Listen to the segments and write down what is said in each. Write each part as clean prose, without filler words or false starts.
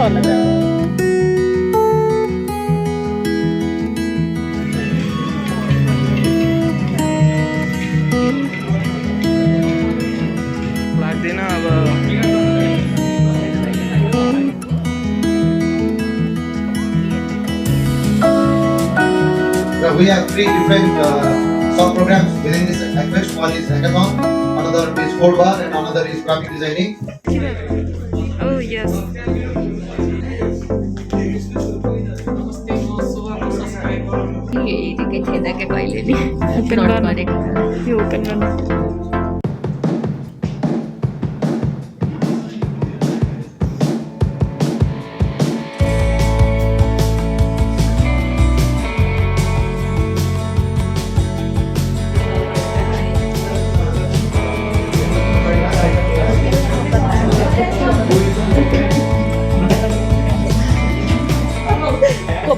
भन्न चाहन्छु लाग्दैन अब We have three different sub-programs within this quest. One is hackathon, another is code bar, and another is graphic designing. Oh yes हेरेकै थिएन क्या कहिले नि ओपन नट गर्न गरेको यो ओपन गर्न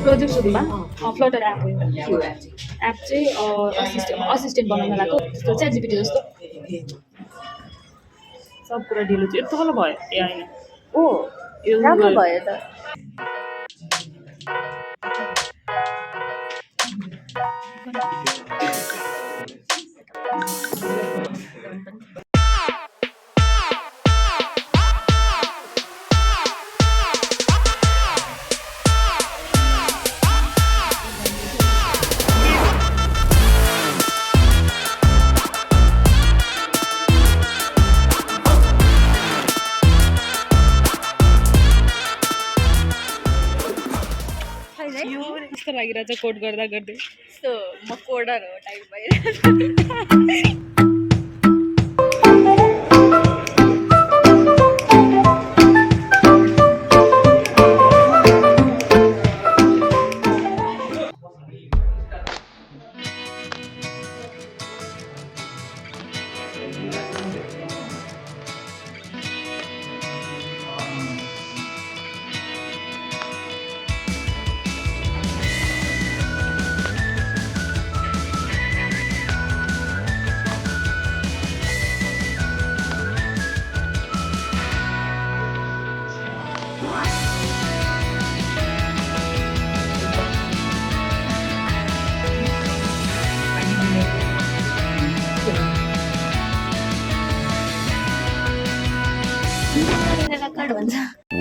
प्रोजेक्ट सुरुमा फ्लटर एप हो एप चाहिँ असिस्टेन्ट बनाउन लागेको जस्तो च्याट जिपिटी जस्तो सब कुरा ढिलो चाहिँ यस्तो कल भयो ए होइन ओ यो राम्रो भयो त यो कस्तो लागिरहेछ कोड गर्दा गर्दै यस्तो म कोडर हो टाइप भइरहेको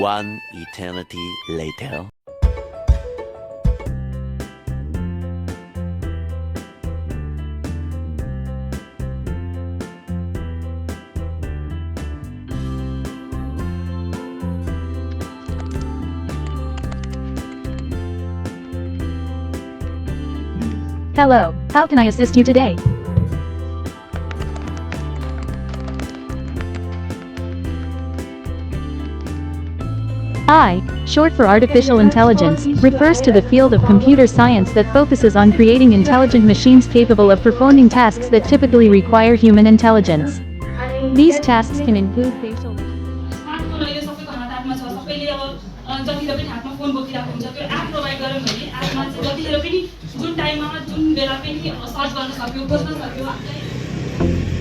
One eternity later. Hello, how can I assist you today? AI, short for artificial intelligence, refers to the field of computer science that focuses on creating intelligent machines capable of performing tasks that typically require human intelligence. These tasks can include facial जतिले पनि हातमा phone बोकिरहेको हुन्छ त्यो app provide गऱ्यो भने एपमा चाहिँ जतिखेर पनि जुन टाइममा जुन बेला पनि सर्च गर्न सक्यो खोज्न सक्यो